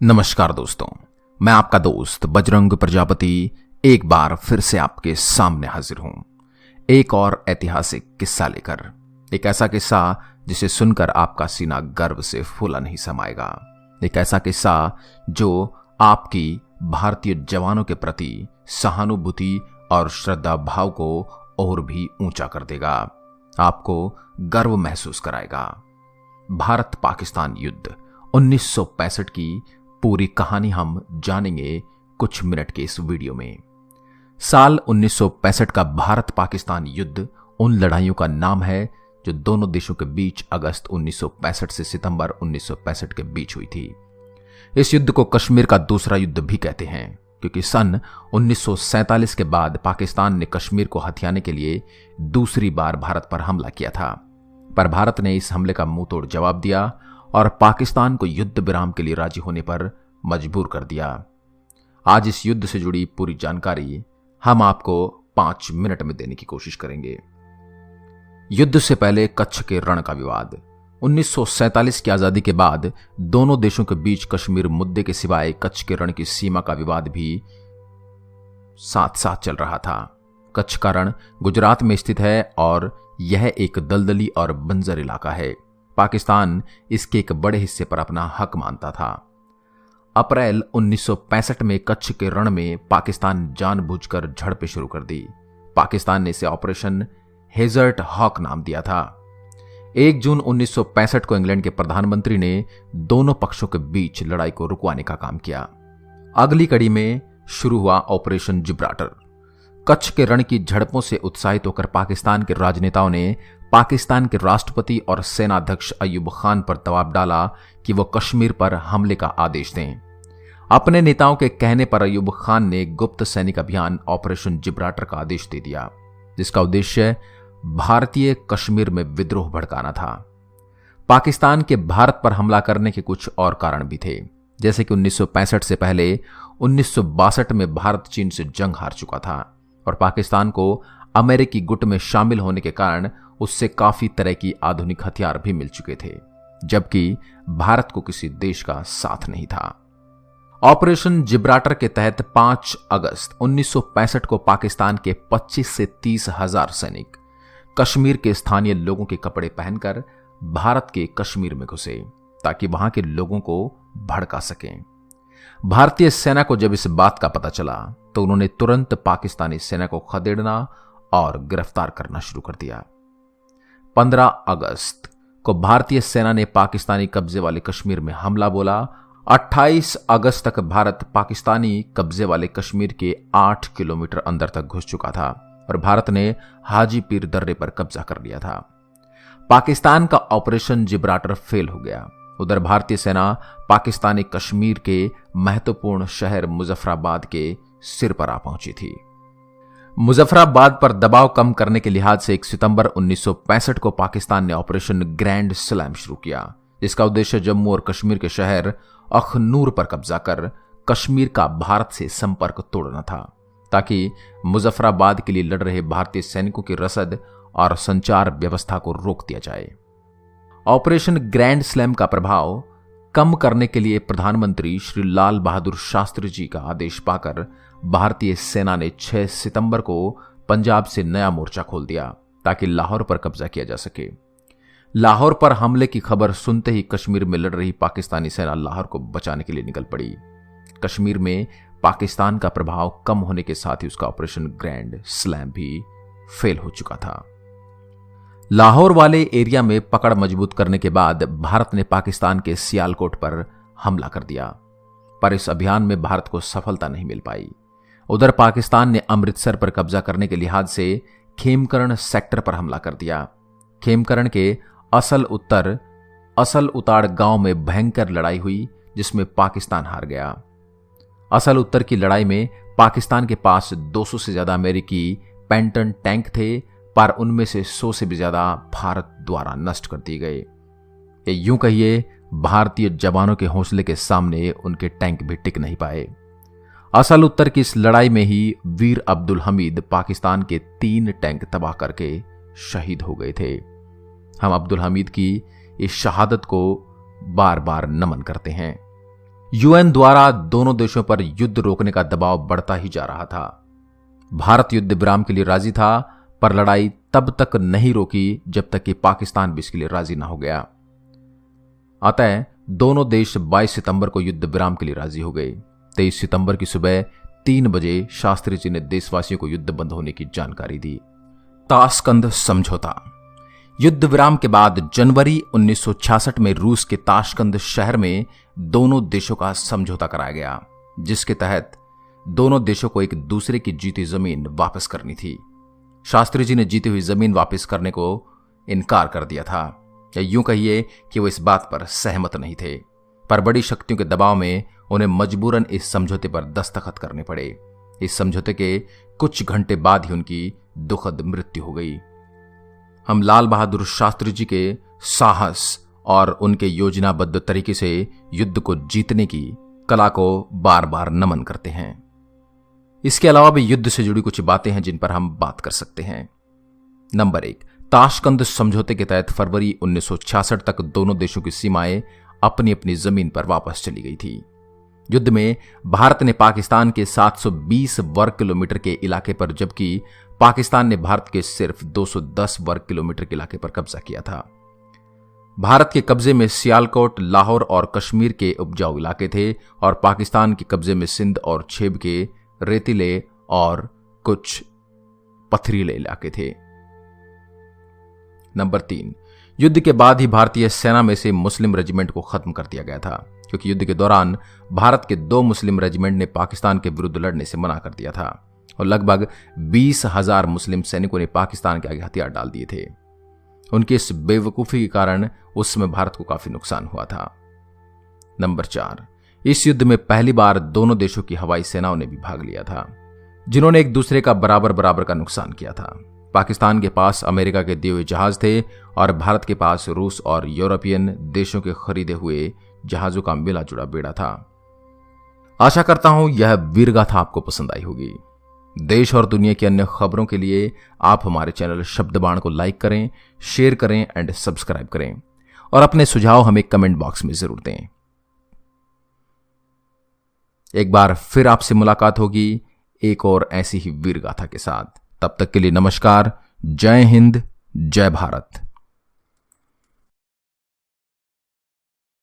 नमस्कार दोस्तों, मैं आपका दोस्त बजरंग प्रजापति एक बार फिर से आपके सामने हाजिर हूं एक और ऐतिहासिक किस्सा लेकर। एक ऐसा किस्सा जिसे सुनकर आपका सीना गर्व से फूला नहीं समाएगा। एक ऐसा किस्सा जो आपकी भारतीय जवानों के प्रति सहानुभूति और श्रद्धा भाव को और भी ऊंचा कर देगा, आपको गर्व महसूस कराएगा। भारत पाकिस्तान युद्ध 1965 की पूरी कहानी हम जानेंगे कुछ मिनट के इस वीडियो में। साल 1965 का भारत पाकिस्तान युद्ध उन लड़ाइयों का नाम है जो दोनों देशों के बीच अगस्त 1965 से सितंबर 1965 के बीच हुई थी। इस युद्ध को कश्मीर का दूसरा युद्ध भी कहते हैं, क्योंकि सन 1947 के बाद पाकिस्तान ने कश्मीर को हथियाने के लिए दूसरी बार भारत पर हमला किया था, पर भारत ने इस हमले का मुंहतोड़ जवाब दिया और पाकिस्तान को युद्ध विराम के लिए राजी होने पर मजबूर कर दिया। आज इस युद्ध से जुड़ी पूरी जानकारी हम आपको 5 मिनट में देने की कोशिश करेंगे। युद्ध से पहले कच्छ के रण का विवाद। 1947 की आजादी के बाद दोनों देशों के बीच कश्मीर मुद्दे के सिवाय कच्छ के रण की सीमा का विवाद भी साथ साथ चल रहा था। कच्छ का रण गुजरात में स्थित है और यह एक दलदली और बंजर इलाका है। पाकिस्तान इसके एक बड़े हिस्से पर अपना हक मानता था। अप्रैल 1965 में कच्छ के रण में पाकिस्तान जानबूझकर झड़पें शुरू कर दी। पाकिस्तान ने इसे ऑपरेशन हेजर्ट हॉक नाम दिया था। 1 जून 1965 को इंग्लैंड के प्रधानमंत्री ने दोनों पक्षों के बीच लड़ाई को रुकवाने का काम किया। अगली कड़ी में शुरू हुआ ऑपरेशन जिब्राल्टर। कच्छ के रण की झड़पों से उत्साहित होकर पाकिस्तान के राजनेताओं ने पाकिस्तान के राष्ट्रपति और सेनाध्यक्ष अयूब खान पर दबाव डाला कि वो कश्मीर पर हमले का आदेश दें। अपने नेताओं के कहने पर अयूब खान ने गुप्त सैनिक अभियान ऑपरेशन जिब्राल्टर का आदेश दे दिया, जिसका उद्देश्य भारतीय कश्मीर में विद्रोह भड़काना था। पाकिस्तान के भारत पर हमला करने के कुछ और कारण भी थे, जैसे कि 1965 से पहले 1962 में भारत चीन से जंग हार चुका था और पाकिस्तान को अमेरिकी गुट में शामिल होने के कारण उससे काफी तरह की आधुनिक हथियार भी मिल चुके थे, जबकि भारत को किसी देश का साथ नहीं था। ऑपरेशन जिब्राल्टर के तहत 5 अगस्त 1965 को पाकिस्तान के 25 से 30 हजार सैनिक कश्मीर के स्थानीय लोगों के कपड़े पहनकर भारत के कश्मीर में घुसे ताकि वहां के लोगों को भड़का सकें। भारतीय सेना को जब इस बात का पता चला तो उन्होंने तुरंत पाकिस्तानी सेना को खदेड़ना और गिरफ्तार करना शुरू कर दिया। 15 अगस्त को भारतीय सेना ने पाकिस्तानी कब्जे वाले कश्मीर में हमला बोला। 28 अगस्त तक भारत पाकिस्तानी कब्जे वाले कश्मीर के 8 किलोमीटर अंदर तक घुस चुका था और भारत ने हाजी पीर दर्रे पर कब्जा कर लिया था। पाकिस्तान का ऑपरेशन जिब्राल्टर फेल हो गया। उधर भारतीय सेना पाकिस्तानी कश्मीर के महत्वपूर्ण शहर मुजफ्फराबाद के सिर पर आ पहुंची थी। मुजफ्फराबाद पर दबाव कम करने के लिहाज से 1 सितंबर 1965 को पाकिस्तान ने ऑपरेशन ग्रैंड स्लैम शुरू किया, जिसका उद्देश्य जम्मू और कश्मीर के शहर अखनूर पर कब्जा कर कश्मीर का भारत से संपर्क तोड़ना था, ताकि मुजफ्फराबाद के लिए लड़ रहे भारतीय सैनिकों की रसद और संचार व्यवस्था को रोक दिया जाए। ऑपरेशन ग्रैंड स्लैम का प्रभाव कम करने के लिए प्रधानमंत्री श्री लाल बहादुर शास्त्री जी का आदेश पाकर भारतीय सेना ने 6 सितंबर को पंजाब से नया मोर्चा खोल दिया ताकि लाहौर पर कब्जा किया जा सके। लाहौर पर हमले की खबर सुनते ही कश्मीर में लड़ रही पाकिस्तानी सेना लाहौर को बचाने के लिए निकल पड़ी। कश्मीर में पाकिस्तान का प्रभाव कम होने के साथ ही उसका ऑपरेशन ग्रैंड स्लैम भी फेल हो चुका था। लाहौर वाले एरिया में पकड़ मजबूत करने के बाद भारत ने पाकिस्तान के सियालकोट पर हमला कर दिया, पर इस अभियान में भारत को सफलता नहीं मिल पाई। उधर पाकिस्तान ने अमृतसर पर कब्जा करने के लिहाज से खेमकरण सेक्टर पर हमला कर दिया। खेमकरण के असल उताड़ गांव में भयंकर लड़ाई हुई, जिसमें पाकिस्तान हार गया। असल उत्तर की लड़ाई में पाकिस्तान के पास 200 से ज्यादा अमेरिकी पेंटन टैंक थे, पर उनमें से 100 से भी ज्यादा भारत द्वारा नष्ट कर दिए गए। यूं कहिए, भारतीय जवानों के हौसले के सामने उनके टैंक भी टिक नहीं पाए। असल उत्तर की इस लड़ाई में ही वीर अब्दुल हमीद पाकिस्तान के 3 टैंक तबाह करके शहीद हो गए थे। हम अब्दुल हमीद की इस शहादत को बार बार नमन करते हैं। यूएन द्वारा दोनों देशों पर युद्ध रोकने का दबाव बढ़ता ही जा रहा था। भारत युद्ध विराम के लिए राजी था, पर लड़ाई तब तक नहीं रोकी जब तक कि पाकिस्तान भी इसके लिए राजी ना हो गया। अतः दोनों देश 22 सितंबर को युद्ध विराम के लिए राजी हो गए। 23 सितंबर की सुबह 3 बजे शास्त्री जी ने देशवासियों को युद्ध बंद होने की जानकारी दी। ताशकंद समझौता। युद्ध विराम के बाद जनवरी 1966 में रूस के ताशकंद शहर में दोनों देशों का समझौता कराया गया, जिसके तहत दोनों देशों को एक दूसरे की जीती जमीन वापस करनी थी। शास्त्री जी ने जीती हुई जमीन वापस करने को इनकार कर दिया था, या यूं कहिए कि वो इस बात पर सहमत नहीं थे, पर बड़ी शक्तियों के दबाव में उन्हें मजबूरन इस समझौते पर दस्तखत करने पड़े। इस समझौते के कुछ घंटे बाद ही उनकी दुखद मृत्यु हो गई। हम लाल बहादुर शास्त्री जी के साहस और उनके योजनाबद्ध तरीके से युद्ध को जीतने की कला को बार बार नमन करते हैं। इसके अलावा भी युद्ध से जुड़ी कुछ बातें हैं जिन पर हम बात कर सकते हैं। नंबर 1, ताशकंद समझौते के तहत फरवरी 1966 तक दोनों देशों की सीमाएं अपनी अपनी जमीन पर वापस चली गई थी। युद्ध में भारत ने पाकिस्तान के 720 वर्ग किलोमीटर के इलाके पर, जबकि पाकिस्तान ने भारत के सिर्फ 210 वर्ग किलोमीटर के इलाके पर कब्जा किया था। भारत के कब्जे में सियालकोट, लाहौर और कश्मीर के उपजाऊ इलाके थे और पाकिस्तान के कब्जे में सिंध और छेब के रेतीले और कुछ पथरीले इलाके थे। नंबर 3, युद्ध के बाद ही भारतीय सेना में से मुस्लिम रेजिमेंट को खत्म कर दिया गया था, क्योंकि युद्ध के दौरान भारत के 2 मुस्लिम रेजिमेंट ने पाकिस्तान के विरुद्ध लड़ने से मना कर दिया था और लगभग 20,000 मुस्लिम सैनिकों ने पाकिस्तान के आगे हथियार डाल दिए थे। उनकी इस बेवकूफी के कारण उस समय भारत को काफी नुकसान हुआ था। नंबर 4, इस युद्ध में पहली बार दोनों देशों की हवाई सेनाओं ने भी भाग लिया था, जिन्होंने एक दूसरे का बराबर बराबर का नुकसान किया था। पाकिस्तान के पास अमेरिका के दिए हुए जहाज थे और भारत के पास रूस और यूरोपियन देशों के खरीदे हुए जहाजों का मिला जुड़ा बेड़ा था। आशा करता हूं यह वीरगाथा आपको पसंद आई होगी। देश और दुनिया की अन्य खबरों के लिए आप हमारे चैनल शब्दबाण को लाइक करें, शेयर करें एंड सब्सक्राइब करें और अपने सुझाव हमें कमेंट बॉक्स में जरूर दें। एक बार फिर आपसे मुलाकात होगी एक और ऐसी ही वीरगाथा के साथ। तब तक के लिए नमस्कार। जय हिंद, जय भारत।